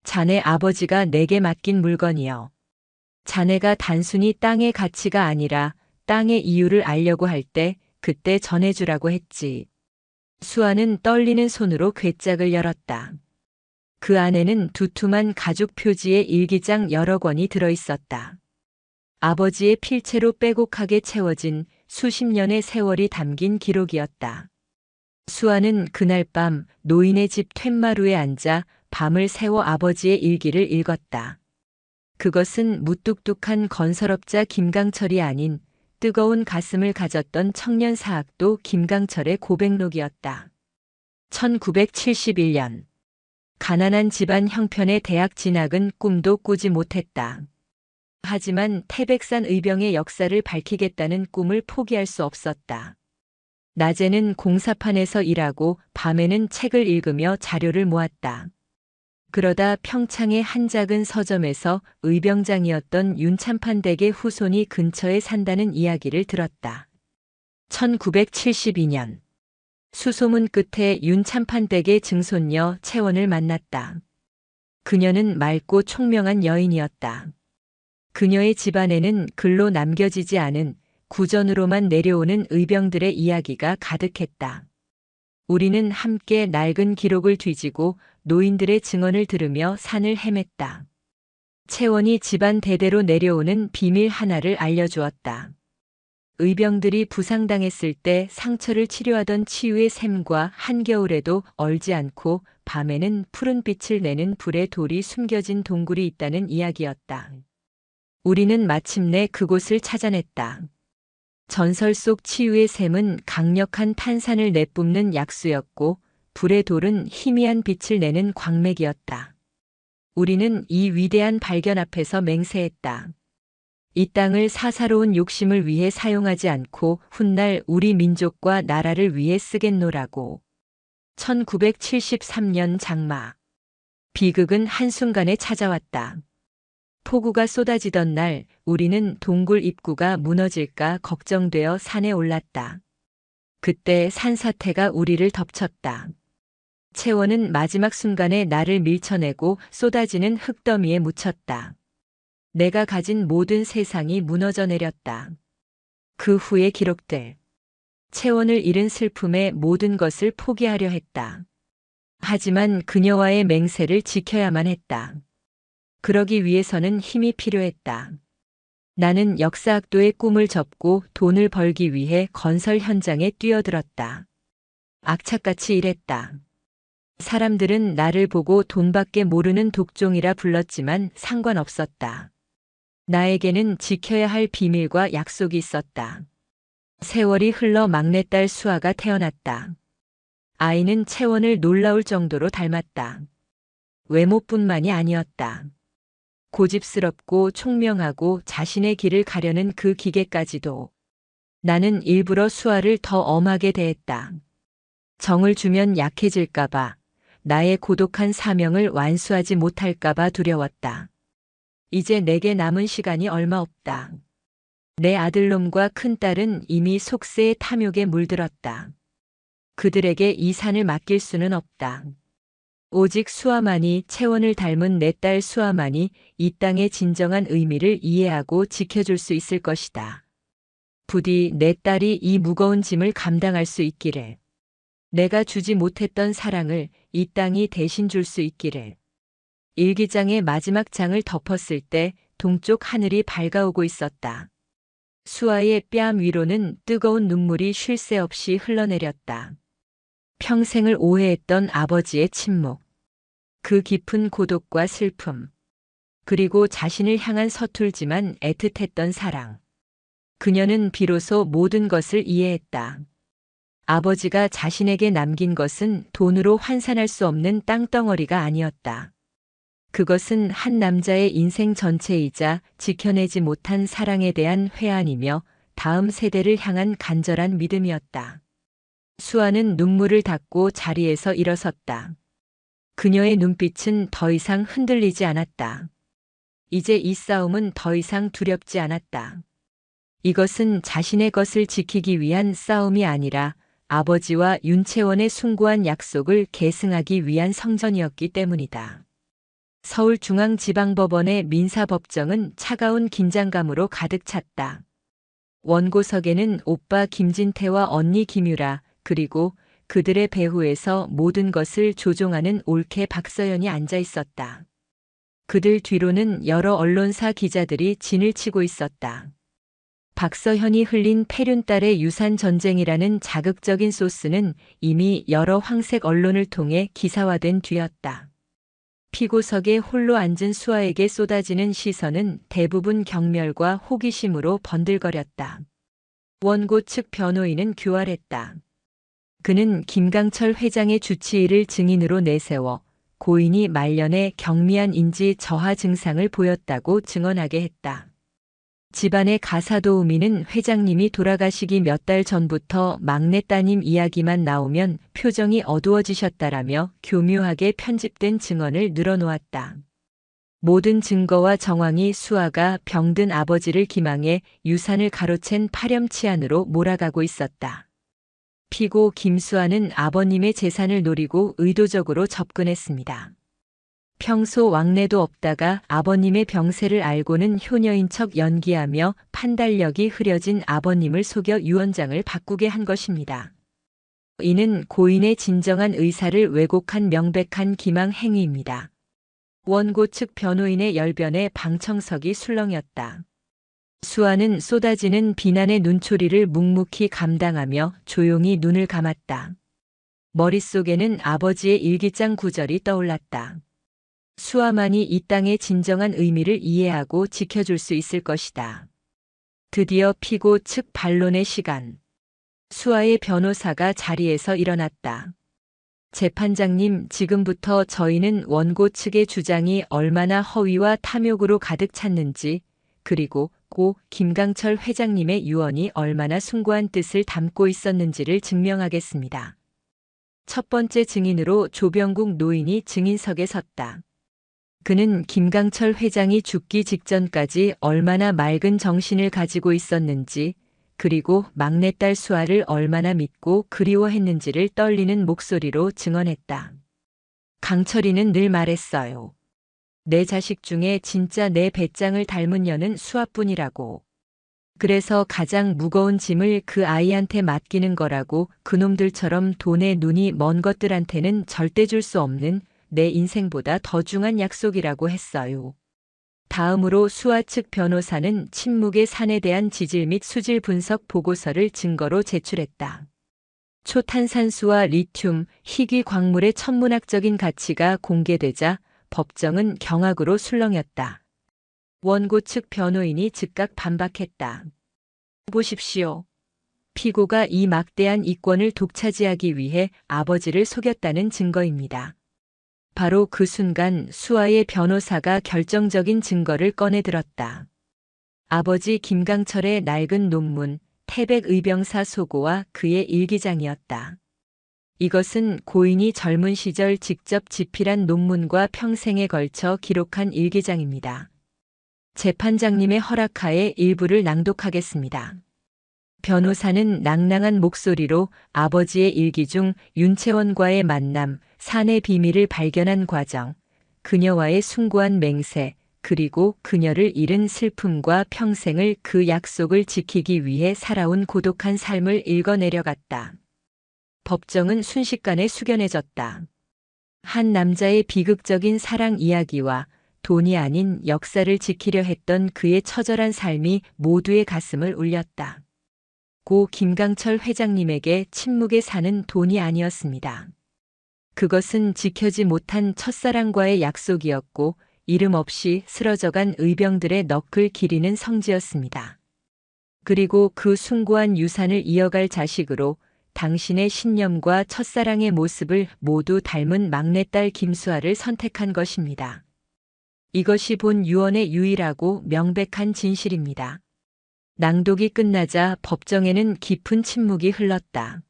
자네 아버지가 내게 맡긴 물건이여. 자네가 단순히 땅의 가치가 아니라 땅의 이유를 알려고 할 때 그때 전해주라고 했지. 수아는 떨리는 손으로 괴짝을 열었다. 그 안에는 두툼한 가죽 표지의 일기장 여러 권이 들어있었다. 아버지의 필체로 빼곡하게 채워진 수십 년의 세월이 담긴 기록이었다. 수아는 그날 밤 노인의 집 툇마루에 앉아 밤을 새워 아버지의 일기를 읽었다. 그것은 무뚝뚝한 건설업자 김강철이 아닌 뜨거운 가슴을 가졌던 청년 사학도 김강철의 고백록이었다. 1971년. 가난한 집안 형편의 대학 진학은 꿈도 꾸지 못했다. 하지만 태백산 의병의 역사를 밝히겠다는 꿈을 포기할 수 없었다. 낮에는 공사판에서 일하고 밤에는 책을 읽으며 자료를 모았다. 그러다 평창의 한 작은 서점에서 의병장이었던 윤참판 댁의 후손이 근처에 산다는 이야기를 들었다. 1972년. 수소문 끝에 윤참판 댁의 증손녀 채원을 만났다. 그녀는 맑고 총명한 여인이었다. 그녀의 집안에는 글로 남겨지지 않은 구전으로만 내려오는 의병들의 이야기가 가득했다. 우리는 함께 낡은 기록을 뒤지고 노인들의 증언을 들으며 산을 헤맸다. 채원이 집안 대대로 내려오는 비밀 하나를 알려주었다. 의병들이 부상당했을 때 상처를 치료하던 치유의 샘과 한겨울에도 얼지 않고 밤에는 푸른 빛을 내는 불의 돌이 숨겨진 동굴이 있다는 이야기였다. 우리는 마침내 그곳을 찾아냈다. 전설 속 치유의 샘은 강력한 탄산을 내뿜는 약수였고 불의 돌은 희미한 빛을 내는 광맥이었다. 우리는 이 위대한 발견 앞에서 맹세했다. 이 땅을 사사로운 욕심을 위해 사용하지 않고 훗날 우리 민족과 나라를 위해 쓰겠노라고. 1973년 장마. 비극은 한순간에 찾아왔다. 폭우가 쏟아지던 날 우리는 동굴 입구가 무너질까 걱정되어 산에 올랐다. 그때 산사태가 우리를 덮쳤다. 채원은 마지막 순간에 나를 밀쳐내고 쏟아지는 흙더미에 묻혔다. 내가 가진 모든 세상이 무너져 내렸다. 그 후에 기록될 채원을 잃은 슬픔에 모든 것을 포기하려 했다. 하지만 그녀와의 맹세를 지켜야만 했다. 그러기 위해서는 힘이 필요했다. 나는 역사학도의 꿈을 접고 돈을 벌기 위해 건설 현장에 뛰어들었다. 악착같이 일했다. 사람들은 나를 보고 돈밖에 모르는 독종이라 불렀지만 상관없었다. 나에게는 지켜야 할 비밀과 약속이 있었다. 세월이 흘러 막내딸 수아가 태어났다. 아이는 채원을 놀라울 정도로 닮았다. 외모뿐만이 아니었다. 고집스럽고 총명하고 자신의 길을 가려는 그 기계까지도. 나는 일부러 수아를 더 엄하게 대했다. 정을 주면 약해질까봐, 나의 고독한 사명을 완수하지 못할까봐 두려웠다. 이제 내게 남은 시간이 얼마 없다. 내 아들놈과 큰딸은 이미 속세의 탐욕에 물들었다. 그들에게 이 산을 맡길 수는 없다. 오직 수아만이 채원을 닮은 내 딸 수아만이 이 땅의 진정한 의미를 이해하고 지켜줄 수 있을 것이다. 부디 내 딸이 이 무거운 짐을 감당할 수 있기를. 내가 주지 못했던 사랑을 이 땅이 대신 줄 수 있기를. 일기장의 마지막 장을 덮었을 때 동쪽 하늘이 밝아오고 있었다. 수아의 뺨 위로는 뜨거운 눈물이 쉴 새 없이 흘러내렸다. 평생을 오해했던 아버지의 침묵. 그 깊은 고독과 슬픔. 그리고 자신을 향한 서툴지만 애틋했던 사랑. 그녀는 비로소 모든 것을 이해했다. 아버지가 자신에게 남긴 것은 돈으로 환산할 수 없는 땅덩어리가 아니었다. 그것은 한 남자의 인생 전체이자 지켜내지 못한 사랑에 대한 회한이며 다음 세대를 향한 간절한 믿음이었다. 수아는 눈물을 닦고 자리에서 일어섰다. 그녀의 눈빛은 더 이상 흔들리지 않았다. 이제 이 싸움은 더 이상 두렵지 않았다. 이것은 자신의 것을 지키기 위한 싸움이 아니라 아버지와 윤채원의 숭고한 약속을 계승하기 위한 성전이었기 때문이다. 서울중앙지방법원의 민사법정은 차가운 긴장감으로 가득 찼다. 원고석에는 오빠 김진태와 언니 김유라, 그리고 그들의 배후에서 모든 것을 조종하는 올케 박서연이 앉아 있었다. 그들 뒤로는 여러 언론사 기자들이 진을 치고 있었다. 박서현이 흘린 패륜딸의 유산 전쟁이라는 자극적인 소스는 이미 여러 황색 언론을 통해 기사화된 뒤였다. 피고석에 홀로 앉은 수아에게 쏟아지는 시선은 대부분 경멸과 호기심으로 번들거렸다. 원고 측 변호인은 교활했다. 그는 김강철 회장의 주치의를 증인으로 내세워 고인이 말년에 경미한 인지 저하 증상을 보였다고 증언하게 했다. 집안의 가사도우미는 회장님이 돌아가시기 몇 달 전부터 막내 따님 이야기만 나오면 표정이 어두워지셨다라며 교묘하게 편집된 증언을 늘어놓았다. 모든 증거와 정황이 수아가 병든 아버지를 기망해 유산을 가로챈 파렴치한으로 몰아가고 있었다. 피고 김수아는 아버님의 재산을 노리고 의도적으로 접근했습니다. 평소 왕래도 없다가 아버님의 병세를 알고는 효녀인 척 연기하며 판단력이 흐려진 아버님을 속여 유언장을 바꾸게 한 것입니다. 이는 고인의 진정한 의사를 왜곡한 명백한 기망 행위입니다. 원고 측 변호인의 열변에 방청석이 술렁였다. 수아는 쏟아지는 비난의 눈초리를 묵묵히 감당하며 조용히 눈을 감았다. 머릿속에는 아버지의 일기장 구절이 떠올랐다. 수아만이 이 땅의 진정한 의미를 이해하고 지켜줄 수 있을 것이다. 드디어 피고 측 반론의 시간. 수아의 변호사가 자리에서 일어났다. 재판장님, 지금부터 저희는 원고 측의 주장이 얼마나 허위와 탐욕으로 가득 찼는지, 그리고 고 김강철 회장님의 유언이 얼마나 숭고한 뜻을 담고 있었는지를 증명하겠습니다. 첫 번째 증인으로 조병국 노인이 증인석에 섰다. 그는 김강철 회장이 죽기 직전까지 얼마나 맑은 정신을 가지고 있었는지, 그리고 막내딸 수아를 얼마나 믿고 그리워했는지를 떨리는 목소리로 증언했다. 강철이는 늘 말했어요. 내 자식 중에 진짜 내 배짱을 닮은 년은 수아뿐이라고. 그래서 가장 무거운 짐을 그 아이한테 맡기는 거라고 그놈들처럼 돈에 눈이 먼 것들한테는 절대 줄 수 없는 내 인생보다 더 중한 약속이라고 했어요. 다음으로 수아 측 변호사는 침묵의 산에 대한 지질 및 수질 분석 보고서를 증거로 제출했다. 초탄산수와 리튬, 희귀 광물의 천문학적인 가치가 공개되자 법정은 경악으로 술렁였다. 원고 측 변호인이 즉각 반박했다. 보십시오. 피고가 이 막대한 이권을 독차지하기 위해 아버지를 속였다는 증거입니다. 바로 그 순간 수아의 변호사가 결정적인 증거를 꺼내들었다. 아버지 김강철의 낡은 논문, 태백의병사 소고와 그의 일기장이었다. 이것은 고인이 젊은 시절 직접 집필한 논문과 평생에 걸쳐 기록한 일기장입니다. 재판장님의 허락하에 일부를 낭독하겠습니다. 변호사는 낭낭한 목소리로 아버지의 일기 중 윤채원과의 만남, 사내 비밀을 발견한 과정, 그녀와의 숭고한 맹세, 그리고 그녀를 잃은 슬픔과 평생을 그 약속을 지키기 위해 살아온 고독한 삶을 읽어내려갔다. 법정은 순식간에 숙연해졌다. 한 남자의 비극적인 사랑 이야기와 돈이 아닌 역사를 지키려 했던 그의 처절한 삶이 모두의 가슴을 울렸다. 고 김강철 회장님에게 침묵의 산은 돈이 아니었습니다. 그것은 지켜지 못한 첫사랑과의 약속이었고 이름 없이 쓰러져간 의병들의 너클 기리는 성지였습니다. 그리고 그 숭고한 유산을 이어갈 자식으로 당신의 신념과 첫사랑의 모습을 모두 닮은 막내딸 김수아를 선택한 것입니다. 이것이 본 유언의 유일하고 명백한 진실입니다. 낭독이 끝나자 법정에는 깊은 침묵이 흘렀다.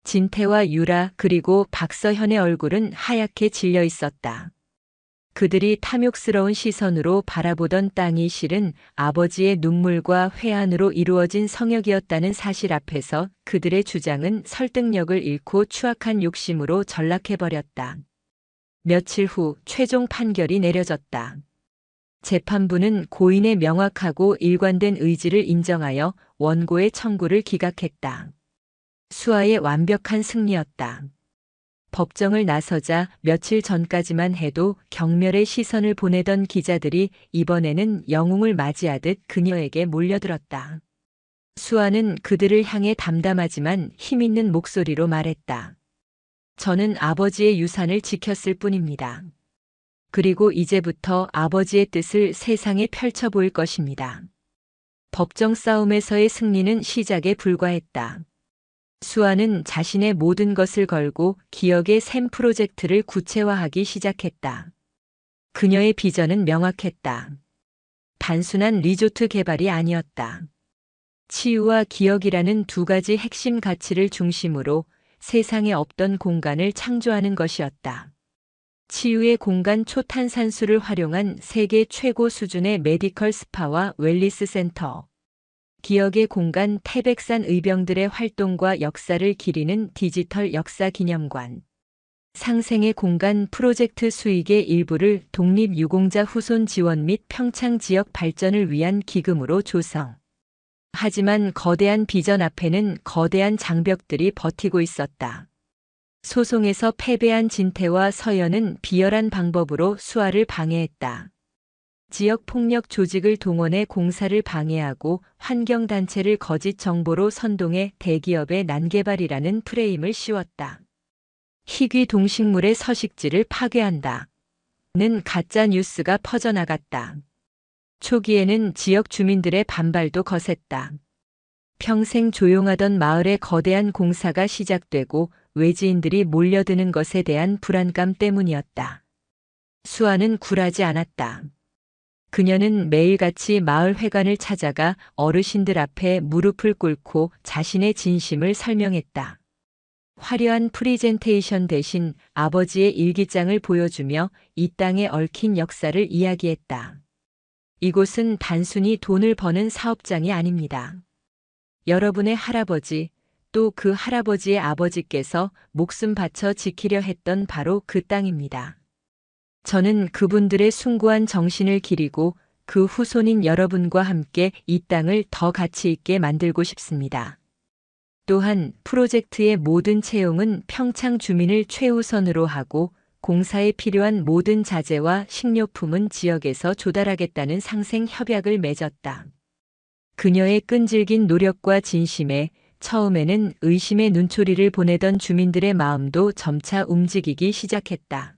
진태와 유라 그리고 박서현의 얼굴은 하얗게 질려 있었다. 그들이 탐욕스러운 시선으로 바라보던 땅이 실은 아버지의 눈물과 회한으로 이루어진 성역이었다는 사실 앞에서 그들의 주장은 설득력을 잃고 추악한 욕심으로 전락해버렸다. 며칠 후 최종 판결이 내려졌다. 재판부는 고인의 명확하고 일관된 의지를 인정하여 원고의 청구를 기각했다. 수아의 완벽한 승리였다. 법정을 나서자 며칠 전까지만 해도 경멸의 시선을 보내던 기자들이 이번에는 영웅을 맞이하듯 그녀에게 몰려들었다. 수아는 그들을 향해 담담하지만 힘있는 목소리로 말했다. 저는 아버지의 유산을 지켰을 뿐입니다. 그리고 이제부터 아버지의 뜻을 세상에 펼쳐 보일 것입니다. 법정 싸움에서의 승리는 시작에 불과했다. 수아는 자신의 모든 것을 걸고 기억의 샘 프로젝트를 구체화하기 시작했다. 그녀의 비전은 명확했다. 단순한 리조트 개발이 아니었다. 치유와 기억이라는 두 가지 핵심 가치를 중심으로 세상에 없던 공간을 창조하는 것이었다. 치유의 공간 초탄산수를 활용한 세계 최고 수준의 메디컬 스파와 웰리스 센터. 기억의 공간 태백산 의병들의 활동과 역사를 기리는 디지털 역사 기념관. 상생의 공간 프로젝트 수익의 일부를 독립유공자 후손 지원 및 평창 지역 발전을 위한 기금으로 조성. 하지만 거대한 비전 앞에는 거대한 장벽들이 버티고 있었다. 소송에서 패배한 진태와 서연은 비열한 방법으로 수아를 방해했다. 지역 폭력 조직을 동원해 공사를 방해하고 환경단체를 거짓 정보로 선동해 대기업의 난개발이라는 프레임을 씌웠다. 희귀 동식물의 서식지를 파괴한다. 는 가짜 뉴스가 퍼져나갔다. 초기에는 지역 주민들의 반발도 거셌다. 평생 조용하던 마을의 거대한 공사가 시작되고 외지인들이 몰려드는 것에 대한 불안감 때문이었다. 수아는 굴하지 않았다. 그녀는 매일같이 마을 회관을 찾아가 어르신들 앞에 무릎을 꿇고 자신의 진심을 설명했다. 화려한 프리젠테이션 대신 아버지의 일기장을 보여주며 이 땅에 얽힌 역사를 이야기했다. 이곳은 단순히 돈을 버는 사업장이 아닙니다. 여러분의 할아버지, 또 그 할아버지의 아버지께서 목숨 바쳐 지키려 했던 바로 그 땅입니다. 저는 그분들의 숭고한 정신을 기리고 그 후손인 여러분과 함께 이 땅을 더 가치 있게 만들고 싶습니다. 또한 프로젝트의 모든 채용은 평창 주민을 최우선으로 하고 공사에 필요한 모든 자재와 식료품은 지역에서 조달하겠다는 상생 협약을 맺었다. 그녀의 끈질긴 노력과 진심에 처음에는 의심의 눈초리를 보내던 주민들의 마음도 점차 움직이기 시작했다.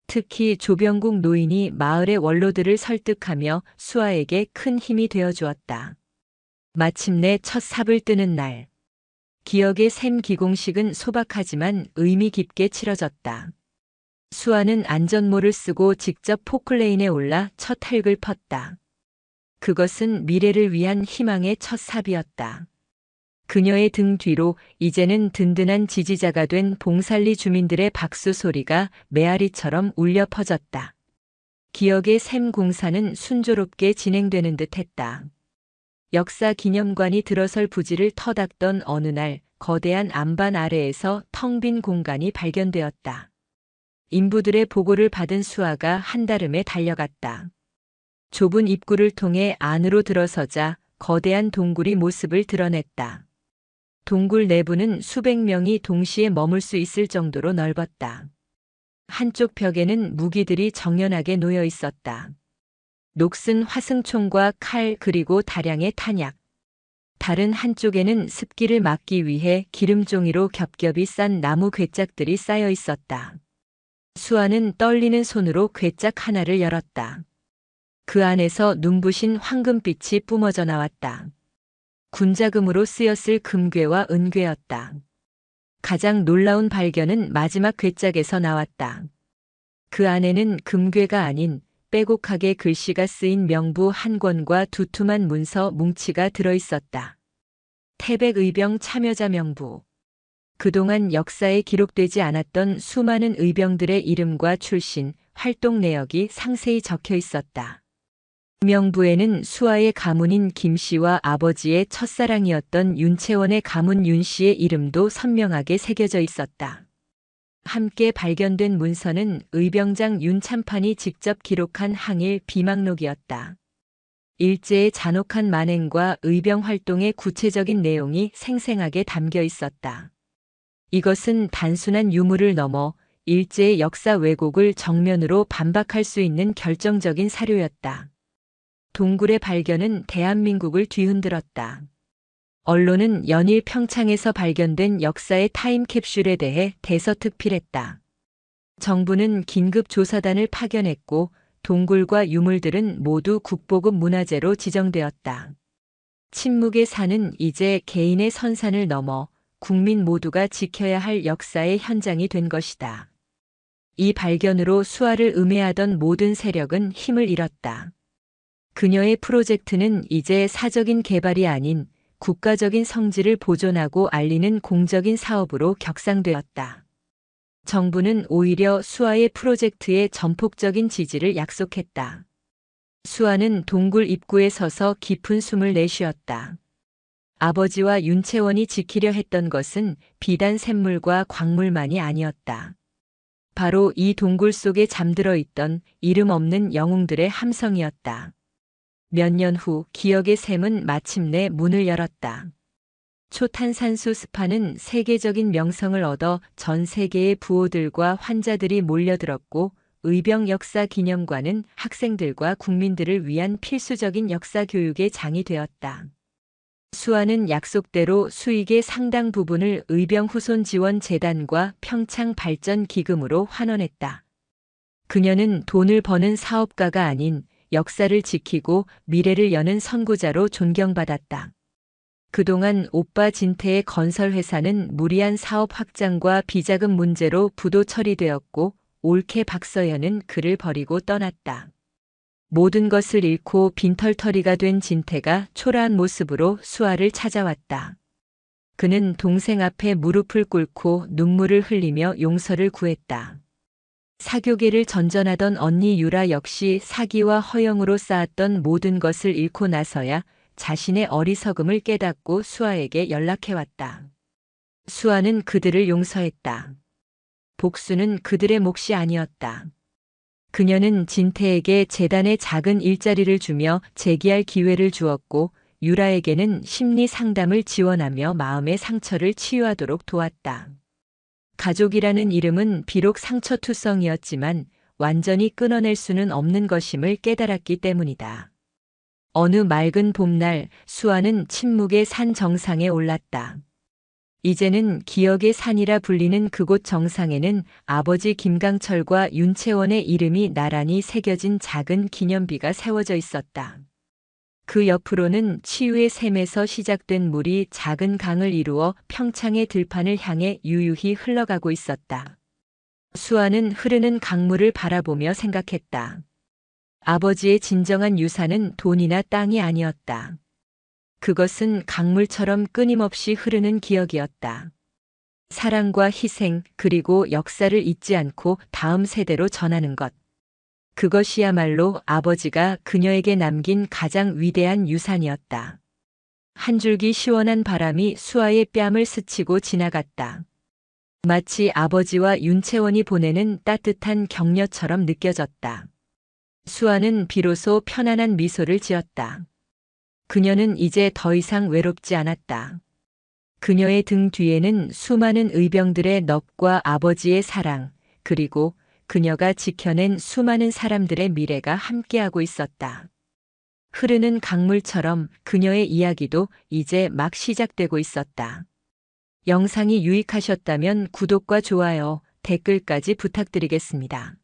특히 조병국 노인이 마을의 원로들을 설득하며 수아에게 큰 힘이 되어 주었다. 마침내 첫 삽을 뜨는 날. 기억의 샘 기공식은 소박하지만 의미 깊게 치러졌다. 수아는 안전모를 쓰고 직접 포클레인에 올라 첫 흙을 펐다. 그것은 미래를 위한 희망의 첫 삽이었다. 그녀의 등 뒤로 이제는 든든한 지지자가 된 봉살리 주민들의 박수 소리가 메아리처럼 울려 퍼졌다. 기억의 샘 공사는 순조롭게 진행되는 듯 했다. 역사 기념관이 들어설 부지를 터닥던 어느 날 거대한 안반 아래에서 텅 빈 공간이 발견되었다. 인부들의 보고를 받은 수아가 한달음에 달려갔다. 좁은 입구를 통해 안으로 들어서자 거대한 동굴이 모습을 드러냈다. 동굴 내부는 수백 명이 동시에 머물 수 있을 정도로 넓었다. 한쪽 벽에는 무기들이 정연하게 놓여 있었다. 녹슨 화승총과 칼 그리고 다량의 탄약. 다른 한쪽에는 습기를 막기 위해 기름종이로 겹겹이 싼 나무 괴짝들이 쌓여 있었다. 수아는 떨리는 손으로 괴짝 하나를 열었다. 그 안에서 눈부신 황금빛이 뿜어져 나왔다. 군자금으로 쓰였을 금괴와 은괴였다. 가장 놀라운 발견은 마지막 괴짝에서 나왔다. 그 안에는 금괴가 아닌 빼곡하게 글씨가 쓰인 명부 한 권과 두툼한 문서 뭉치가 들어있었다. 태백의병 참여자 명부. 그동안 역사에 기록되지 않았던 수많은 의병들의 이름과 출신, 활동 내역이 상세히 적혀 있었다. 명부에는 수아의 가문인 김 씨와 아버지의 첫사랑이었던 윤채원의 가문 윤 씨의 이름도 선명하게 새겨져 있었다. 함께 발견된 문서는 의병장 윤참판이 직접 기록한 항일 비망록이었다. 일제의 잔혹한 만행과 의병 활동의 구체적인 내용이 생생하게 담겨 있었다. 이것은 단순한 유물을 넘어 일제의 역사 왜곡을 정면으로 반박할 수 있는 결정적인 사료였다. 동굴의 발견은 대한민국을 뒤흔들었다. 언론은 연일 평창에서 발견된 역사의 타임캡슐에 대해 대서특필했다. 정부는 긴급 조사단을 파견했고 동굴과 유물들은 모두 국보급 문화재로 지정되었다. 침묵의 산은 이제 개인의 선산을 넘어 국민 모두가 지켜야 할 역사의 현장이 된 것이다. 이 발견으로 수아를 음해하던 모든 세력은 힘을 잃었다. 그녀의 프로젝트는 이제 사적인 개발이 아닌 국가적인 성질을 보존하고 알리는 공적인 사업으로 격상되었다. 정부는 오히려 수아의 프로젝트에 전폭적인 지지를 약속했다. 수아는 동굴 입구에 서서 깊은 숨을 내쉬었다. 아버지와 윤채원이 지키려 했던 것은 비단 샘물과 광물만이 아니었다. 바로 이 동굴 속에 잠들어 있던 이름 없는 영웅들의 함성이었다. 몇 년 후 기억의 샘은 마침내 문을 열었다. 초탄산수 스파는 세계적인 명성을 얻어 전 세계의 부호들과 환자들이 몰려들었고 의병 역사 기념관은 학생들과 국민들을 위한 필수적인 역사 교육의 장이 되었다. 수아는 약속대로 수익의 상당 부분을 의병 후손 지원 재단과 평창 발전 기금으로 환원했다. 그녀는 돈을 버는 사업가가 아닌 역사를 지키고 미래를 여는 선구자로 존경받았다. 그동안 오빠 진태의 건설회사는 무리한 사업 확장과 비자금 문제로 부도 처리되었고 올케 박서연은 그를 버리고 떠났다. 모든 것을 잃고 빈털터리가 된 진태가 초라한 모습으로 수아를 찾아왔다. 그는 동생 앞에 무릎을 꿇고 눈물을 흘리며 용서를 구했다. 사교계를 전전하던 언니 유라 역시 사기와 허영으로 쌓았던 모든 것을 잃고 나서야 자신의 어리석음을 깨닫고 수아에게 연락해왔다. 수아는 그들을 용서했다. 복수는 그들의 몫이 아니었다. 그녀는 진태에게 재단에 작은 일자리를 주며 재기할 기회를 주었고 유라에게는 심리 상담을 지원하며 마음의 상처를 치유하도록 도왔다. 가족이라는 이름은 비록 상처투성이었지만 완전히 끊어낼 수는 없는 것임을 깨달았기 때문이다. 어느 맑은 봄날 수아는 침묵의 산 정상에 올랐다. 이제는 기억의 산이라 불리는 그곳 정상에는 아버지 김강철과 윤채원의 이름이 나란히 새겨진 작은 기념비가 세워져 있었다. 그 옆으로는 치유의 샘에서 시작된 물이 작은 강을 이루어 평창의 들판을 향해 유유히 흘러가고 있었다. 수아는 흐르는 강물을 바라보며 생각했다. 아버지의 진정한 유산은 돈이나 땅이 아니었다. 그것은 강물처럼 끊임없이 흐르는 기억이었다. 사랑과 희생 그리고 역사를 잊지 않고 다음 세대로 전하는 것. 그것이야말로 아버지가 그녀에게 남긴 가장 위대한 유산이었다. 한 줄기 시원한 바람이 수아의 뺨을 스치고 지나갔다. 마치 아버지와 윤채원이 보내는 따뜻한 격려처럼 느껴졌다. 수아는 비로소 편안한 미소를 지었다. 그녀는 이제 더 이상 외롭지 않았다. 그녀의 등 뒤에는 수많은 의병들의 넋과 아버지의 사랑, 그리고 그녀가 지켜낸 수많은 사람들의 미래가 함께하고 있었다. 흐르는 강물처럼 그녀의 이야기도 이제 막 시작되고 있었다. 영상이 유익하셨다면 구독과 좋아요, 댓글까지 부탁드리겠습니다.